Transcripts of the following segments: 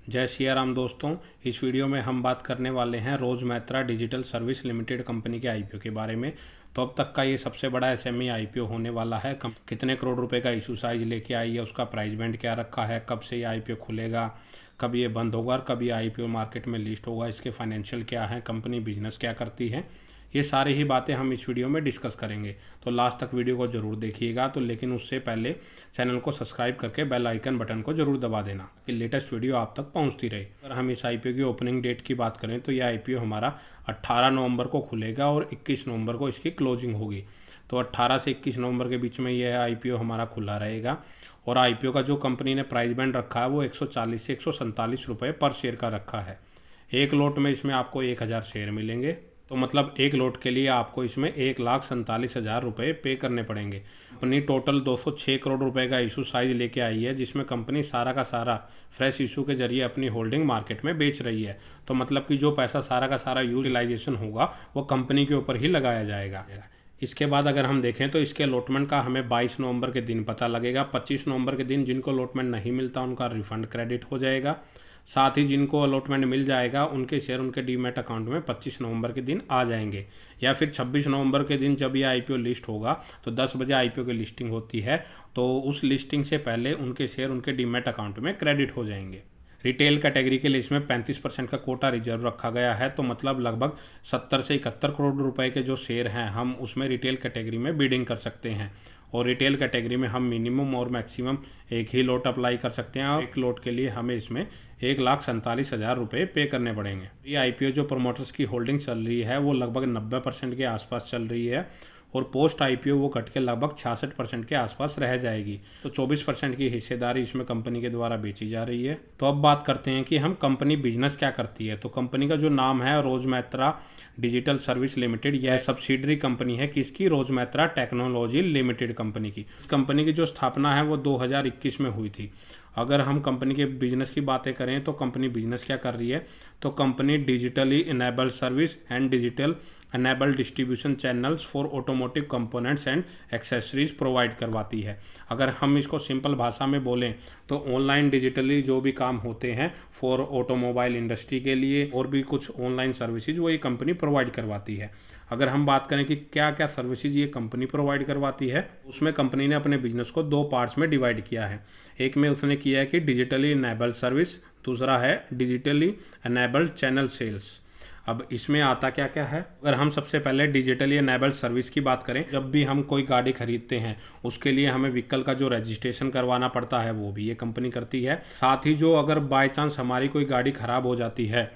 जय सिया राम दोस्तों। इस वीडियो में हम बात करने वाले हैं रोज़मैत्रा डिजिटल सर्विस लिमिटेड कंपनी के आईपीओ के बारे में। तो अब तक का ये सबसे बड़ा एसएमई आईपीओ होने वाला है। कितने करोड़ रुपए का इशू साइज लेके आई है, उसका प्राइस बैंड क्या रखा है, कब से ये आईपीओ खुलेगा, कब ये बंद होगा और कब ये आईपीओ मार्केट में लिस्ट होगा, इसके फाइनेंशियल क्या है, कंपनी बिजनेस क्या करती है, ये सारी ही बातें हम इस वीडियो में डिस्कस करेंगे। तो लास्ट तक वीडियो को जरूर देखिएगा। तो लेकिन उससे पहले चैनल को सब्सक्राइब करके बेल आइकन बटन को जरूर दबा देना कि लेटेस्ट वीडियो आप तक पहुंचती रहे। अगर हम इस आईपीओ की ओपनिंग डेट की बात करें तो यह आईपीओ हमारा 18 नवंबर को खुलेगा और 21 नवंबर को इसकी क्लोजिंग होगी। तो 18 से 21 नवंबर के बीच में यह आईपीओ हमारा खुला रहेगा। और आईपीओ का जो कंपनी ने प्राइस बैंड रखा है वो 140 से 147 रुपये पर शेयर का रखा है। एक लोट में इसमें आपको 1000 शेयर मिलेंगे। तो मतलब एक लोट के लिए आपको इसमें 1,47,000 रुपये पे करने पड़ेंगे। कंपनी टोटल 206 करोड़ रुपए का इशू साइज लेके आई है, जिसमें कंपनी सारा का सारा फ्रेश इशू के जरिए अपनी होल्डिंग मार्केट में बेच रही है। तो मतलब कि जो पैसा सारा का सारा यूटिलाइजेशन होगा वो कंपनी के ऊपर ही लगाया जाएगा। इसके बाद अगर हम देखें तो इसके अलॉटमेंट का हमें 22 नवंबर के दिन पता लगेगा। 25 नवंबर के दिन जिनको अलॉटमेंट नहीं मिलता उनका रिफंड क्रेडिट हो जाएगा। साथ ही जिनको अलॉटमेंट मिल जाएगा उनके शेयर उनके डीमैट अकाउंट में 25 नवंबर के दिन आ जाएंगे। या फिर 26 नवंबर के दिन जब ये आईपीओ लिस्ट होगा तो 10 बजे आईपीओ की लिस्टिंग होती है, तो उस लिस्टिंग से पहले उनके शेयर उनके डीमैट अकाउंट में क्रेडिट हो जाएंगे। रिटेल कैटेगरी के लिए इसमें 35% का कोटा रिजर्व रखा गया है। तो मतलब लगभग 70 से 71 करोड़ रुपए के जो शेयर हैं हम उसमें रिटेल कैटेगरी में बिडिंग कर सकते हैं। और रिटेल कैटेगरी में हम मिनिमम और मैक्सिमम एक ही लोट अप्लाई कर सकते हैं और एक लोट के लिए हमें इसमें 1,47,000 रुपये पे करने पड़ेंगे। ये आईपीओ जो प्रमोटर्स की होल्डिंग चल रही है वो लगभग 90% के आसपास चल रही है और पोस्ट आईपीओ वो घट के लगभग 66% के आसपास रह जाएगी। तो 24% की हिस्सेदारी इसमें कंपनी के द्वारा बेची जा रही है। तो अब बात करते हैं कि हम कंपनी बिजनेस क्या करती है। तो कंपनी का जो नाम है रोज़मैत्रा डिजिटल सर्विस लिमिटेड, यह सब्सिडरी कंपनी है किसकी, रोज़मैत्रा टेक्नोलॉजी लिमिटेड कंपनी की। इस कंपनी की जो स्थापना है वो 2021 में हुई थी। अगर हम कंपनी के बिजनेस की बातें करें तो कंपनी बिजनेस क्या कर रही है, तो company digitally enabled service and digital enabled distribution channels for automotive components and accessories provide करवाती है। अगर हम इसको सिंपल भाषा में बोलें तो ऑनलाइन डिजिटली जो भी काम होते हैं फॉर ऑटोमोबाइल इंडस्ट्री के लिए और भी कुछ ऑनलाइन सर्विसेज वो ये कंपनी प्रोवाइड करवाती है। अगर हम बात करें कि क्या क्या सर्विसेज ये कंपनी प्रोवाइड करवाती है, उसमें कंपनी ने अपने बिजनेस को 2 पार्ट्स में डिवाइड किया है। एक में उसने किया है कि डिजिटली इनेबल्ड सर्विस, दूसरा है डिजिटली इनेबल्ड चैनल सेल्स। अब इसमें आता क्या क्या है, अगर हम सबसे पहले डिजिटली इनेबल्ड सर्विस की बात करें, जब भी हम कोई गाड़ी खरीदते हैं उसके लिए हमें व्हीकल का जो रजिस्ट्रेशन करवाना पड़ता है वो भी ये कंपनी करती है। साथ ही जो अगर बाय चांस हमारी कोई गाड़ी ख़राब हो जाती है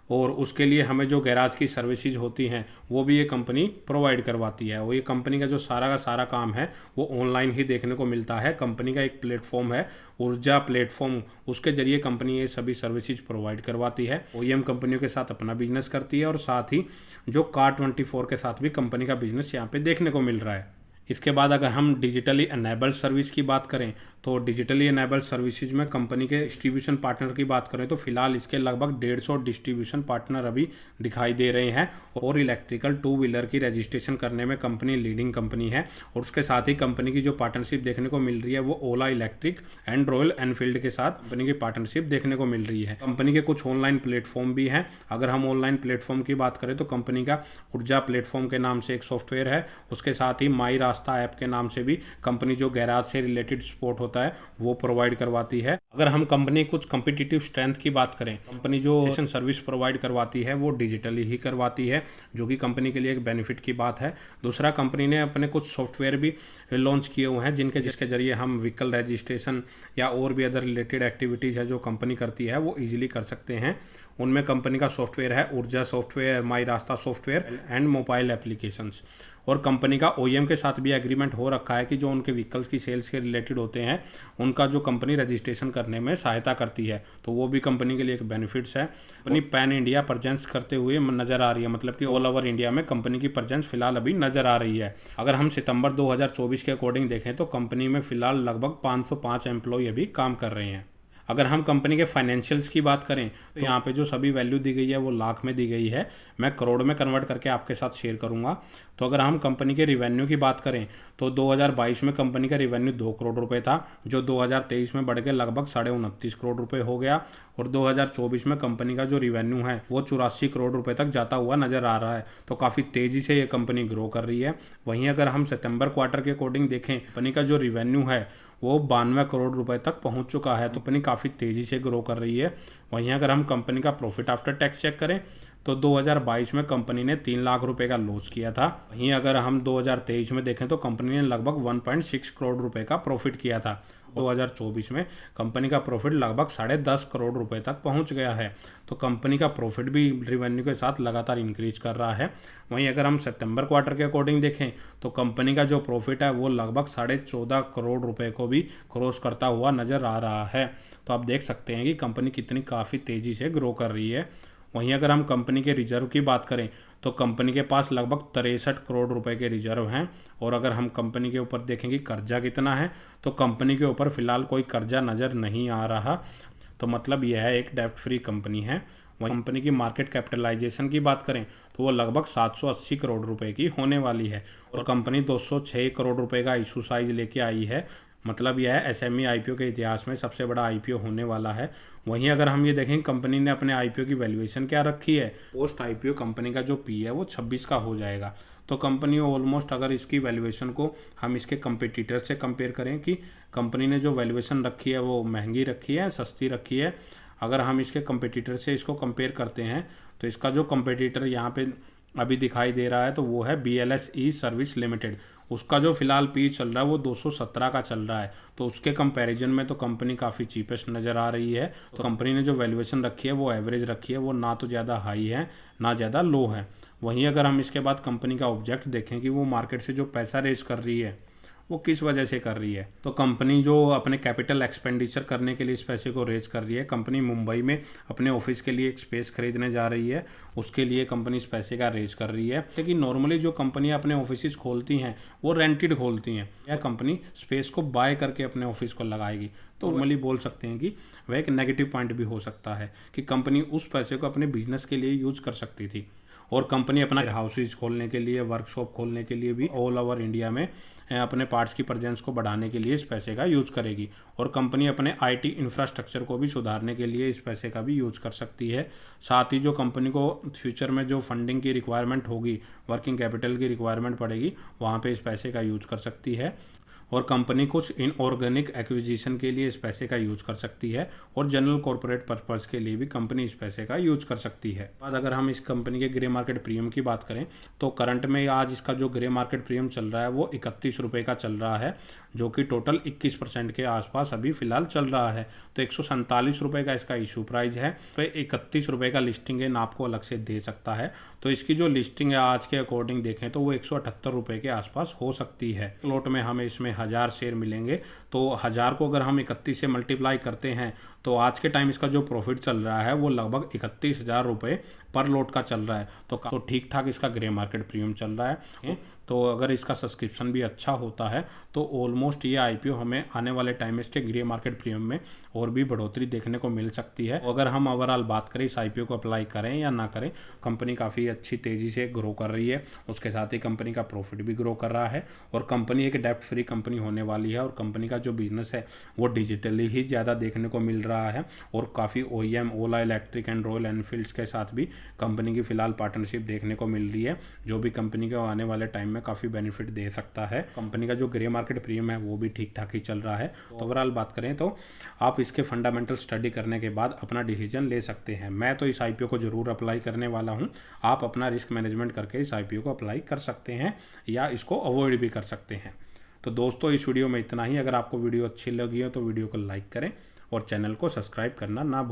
और उसके लिए हमें जो गैराज की सर्विसेज होती हैं वो भी ये कंपनी प्रोवाइड करवाती है। और ये कंपनी का जो सारा का सारा काम है वो ऑनलाइन ही देखने को मिलता है। कंपनी का एक प्लेटफॉर्म है ऊर्जा प्लेटफॉर्म, उसके जरिए कंपनी ये सभी सर्विसेज प्रोवाइड करवाती है। ओईएम कंपनियों के साथ अपना बिजनेस करती है और साथ ही जो कार24 के साथ भी कंपनी का बिजनेस यहाँ पे देखने को मिल रहा है। इसके बाद अगर हम डिजिटली एनेबल्ड सर्विस की बात करें तो डिजिटली एनेबल्ड सर्विसेज में कंपनी के डिस्ट्रीब्यूशन पार्टनर की बात करें तो फिलहाल इसके लगभग 150 डिस्ट्रीब्यूशन पार्टनर अभी दिखाई दे रहे हैं। और इलेक्ट्रिकल 2 व्हीलर की रजिस्ट्रेशन करने में कंपनी लीडिंग कंपनी है। और उसके साथ ही कंपनी की जो पार्टनरशिप देखने को मिल रही है वो ओला इलेक्ट्रिक एंड रॉयल एनफील्ड के साथ कंपनी की पार्टनरशिप देखने को मिल रही है। कंपनी के कुछ ऑनलाइन प्लेटफॉर्म भी हैं। अगर हम ऑनलाइन प्लेटफॉर्म की बात करें तो कंपनी का ऊर्जा प्लेटफॉर्म के नाम से एक सॉफ्टवेयर है। उसके साथ ही माई रास्ता ऐप के नाम से भी कंपनी जो गैराज से रिलेटेड सपोर्ट होता है वो प्रोवाइड करवाती है। अगर हम कंपनी कुछ कॉम्पिटिटिव स्ट्रेंथ की बात करें, कंपनी जो सर्विस प्रोवाइड करवाती है वो डिजिटली ही करवाती है, जो कि कंपनी के लिए एक बेनिफिट की बात है। दूसरा, कंपनी ने अपने कुछ सॉफ्टवेयर भी लॉन्च किए हुए हैं जिसके जरिए हम व्हीकल रजिस्ट्रेशन या और भी अदर रिलेटेड एक्टिविटीज़ है जो कंपनी करती है वो ईजिली कर सकते हैं। उनमें कंपनी का सॉफ्टवेयर है ऊर्जा सॉफ्टवेयर, माई रास्ता सॉफ्टवेयर एंड मोबाइल एप्लीकेशंस। और कंपनी का ओईएम के साथ भी एग्रीमेंट हो रखा है कि जो उनके व्हीकल्स की सेल्स के रिलेटेड होते हैं उनका जो कंपनी रजिस्ट्रेशन करने में सहायता करती है, तो वो भी कंपनी के लिए एक बेनिफिट्स है। कंपनी पैन इंडिया प्रेजेंस करते हुए नजर आ रही है, मतलब कि ऑल ओवर इंडिया में कंपनी की प्रेजेंस फिलहाल अभी नजर आ रही है। अगर हम सितंबर 2024 के अकॉर्डिंग देखें तो कंपनी में फिलहाल लगभग 505 एम्प्लॉय अभी काम कर रहे हैं। अगर हम कंपनी के फाइनेंशियल्स की बात करें तो यहाँ पे जो सभी वैल्यू दी गई है वो लाख में दी गई है, मैं करोड़ में कन्वर्ट करके आपके साथ शेयर करूँगा। तो अगर हम कंपनी के रिवेन्यू की बात करें तो 2022 में कंपनी का रिवेन्यू 2 करोड़ रुपए था, जो 2023 में बढ़ के लगभग 29.5 करोड़ रुपए हो गया। और 2024 में कंपनी का जो रिवेन्यू है वो 84 करोड़ रुपए तक जाता हुआ नजर आ रहा है। तो काफ़ी तेज़ी से ये कंपनी ग्रो कर रही है। वहीं अगर हम सितंबर क्वार्टर के अकॉर्डिंग देखें, कंपनी का जो रिवेन्यू है वो 92 करोड़ रुपए तक पहुंच चुका है। तो कंपनी काफ़ी तेज़ी से ग्रो कर रही है। वहीं अगर हम कंपनी का प्रॉफिट आफ्टर टैक्स चेक करें तो 2022 में कंपनी ने 3 लाख रुपए का लॉस किया था। वहीं अगर हम 2023 में देखें तो कंपनी ने लगभग 1.6 करोड़ रुपए का प्रॉफिट किया था। 2024 में कंपनी का प्रॉफिट लगभग 10.5 करोड़ रुपए तक पहुंच गया है। तो कंपनी का प्रॉफिट भी रिवेन्यू के साथ लगातार इंक्रीज कर रहा है। वहीं अगर हम सितंबर क्वार्टर के अकॉर्डिंग देखें तो कंपनी का जो प्रॉफिट है वो लगभग 14.5 करोड़ रुपए को भी क्रॉस करता हुआ नजर आ रहा है। तो आप देख सकते हैं कि कंपनी कितनी काफ़ी तेज़ी से ग्रो कर रही है। वहीं अगर हम कंपनी के रिजर्व की बात करें तो कंपनी के पास लगभग 63 करोड़ रुपए के रिजर्व हैं। और अगर हम कंपनी के ऊपर देखेंगे कर्जा कितना है तो कंपनी के ऊपर फिलहाल कोई कर्जा नज़र नहीं आ रहा। तो मतलब यह है एक डेब्ट फ्री कंपनी है। वहीं कंपनी की मार्केट कैपिटलाइजेशन की बात करें तो वो लगभग 780 करोड़ रुपए की होने वाली है। और कंपनी 206 करोड़ रुपए का इशू साइज लेके आई है। मतलब यह एसएमई आईपीओ के इतिहास में सबसे बड़ा आईपीओ होने वाला है। वहीं अगर हम ये देखें कंपनी ने अपने आईपीओ की वैल्यूएशन क्या रखी है, पोस्ट आईपीओ कंपनी का जो पी है वो 26 का हो जाएगा। तो कंपनी ऑलमोस्ट अगर इसकी वैल्यूएशन को हम इसके कंपटीटर से कंपेयर करें कि कंपनी ने जो वैल्यूएशन रखी है वो महंगी रखी है सस्ती रखी है, अगर हम इसके कंपटीटर से इसको कंपेयर करते हैं तो इसका जो कंपटीटर यहाँ पे अभी दिखाई दे रहा है तो वो है BLSE सर्विस लिमिटेड। उसका जो फिलहाल पी चल रहा है वो 217 का चल रहा है। तो उसके कंपैरिजन में तो कंपनी काफ़ी चीपेस्ट नज़र आ रही है। तो कंपनी ने जो वैल्यूएशन रखी है वो एवरेज रखी है, वो ना तो ज़्यादा हाई है ना ज़्यादा लो है। वहीं अगर हम इसके बाद कंपनी का ऑब्जेक्ट देखें कि वो मार्केट से जो पैसा रेज कर रही है वो किस वजह से कर रही है, तो कंपनी जो अपने कैपिटल एक्सपेंडिचर करने के लिए इस पैसे को रेज कर रही है। कंपनी मुंबई में अपने ऑफिस के लिए एक स्पेस खरीदने जा रही है, उसके लिए कंपनी इस पैसे का रेज कर रही है। लेकिन नॉर्मली जो कंपनी अपने ऑफिस खोलती हैं वो रेंटेड खोलती हैं, यह कंपनी स्पेस को बाय करके अपने ऑफिस को लगाएगी। तो नॉर्मली बोल सकते हैं कि वह एक नेगेटिव पॉइंट भी हो सकता है कि कंपनी उस पैसे को अपने बिजनेस के लिए यूज कर सकती थी। और कंपनी अपना हाउसेज खोलने के लिए, वर्कशॉप खोलने के लिए भी ऑल ओवर इंडिया में अपने पार्ट्स की प्रेजेंस को बढ़ाने के लिए इस पैसे का यूज करेगी। और कंपनी अपने आईटी इंफ्रास्ट्रक्चर को भी सुधारने के लिए इस पैसे का भी यूज कर सकती है। साथ ही जो कंपनी को फ्यूचर में जो फंडिंग की रिक्वायरमेंट होगी, वर्किंग कैपिटल की रिक्वायरमेंट पड़ेगी, वहाँ पे इस पैसे का यूज कर सकती है। और कंपनी कुछ इनऑर्गेनिक एक्विजिशन के लिए इस पैसे का यूज कर सकती है। और जनरल कॉर्पोरेट पर्पस के लिए भी कंपनी इस पैसे का यूज कर सकती है। बाद अगर हम इस कंपनी के ग्रे मार्केट प्रीमियम की बात करें तो करंट में आज इसका जो ग्रे मार्केट प्रीमियम चल रहा है वो 31 रुपये का चल रहा है, जो कि टोटल 21% के आसपास अभी फिलहाल चल रहा है। तो 147 रुपये का इसका इशू प्राइस है। तो 31 रुपये का लिस्टिंग इन आपको अलग से दे सकता है। तो इसकी जो लिस्टिंग है आज के अकॉर्डिंग देखें तो वो 178 रुपये के आसपास हो सकती है। लोट में हमें इसमें 1000 शेयर मिलेंगे। तो 1000 को अगर हम 31 से मल्टीप्लाई करते हैं तो आज के टाइम इसका जो प्रॉफिट चल रहा है वो लगभग 31,000 रुपये पर लोट का चल रहा है। तो ठीक ठाक इसका ग्रे मार्केट प्रीमियम चल रहा है। तो अगर इसका सब्सक्रिप्शन भी अच्छा होता है तो ऑलमोस्ट ये आईपीओ हमें आने वाले टाइम में इसके ग्रे मार्केट प्रीमियम में और भी बढ़ोतरी देखने को मिल सकती है। अगर हम ओवरऑल बात करें इस आईपीओ को अप्लाई करें या ना करें, कंपनी काफ़ी अच्छी तेज़ी से ग्रो कर रही है। उसके साथ ही कंपनी का प्रॉफिट भी ग्रो कर रहा है। और कंपनी एक डेब्ट फ्री कंपनी होने वाली है। और कंपनी का जो बिजनेस है वो डिजिटली ही ज़्यादा देखने को मिल रहा है। और काफ़ी OEM Ola electric and royal Enfields के साथ भी कंपनी की फिलहाल पार्टनरशिप देखने को मिल रही है, जो भी कंपनी को आने वाले टाइम में काफ़ी बेनिफिट दे सकता है। कंपनी का जो ग्रे मार्केट प्रीमियम है वो भी ठीक ठाक ही चल रहा है। तो ओवरऑल बात करें तो आप इसके फंडामेंटल स्टडी करने के बाद अपना डिसीजन ले सकते हैं। मैं तो इस आईपीओ को जरूर अप्लाई करने वाला हूं। आप अपना रिस्क मैनेजमेंट करके इस आईपीओ को अप्लाई कर सकते हैं या इसको अवॉइड भी कर सकते हैं। तो दोस्तों इस वीडियो में इतना ही। अगर आपको वीडियो अच्छी लगी हो तो वीडियो को लाइक करें और चैनल को सब्सक्राइब करना ना भूलें।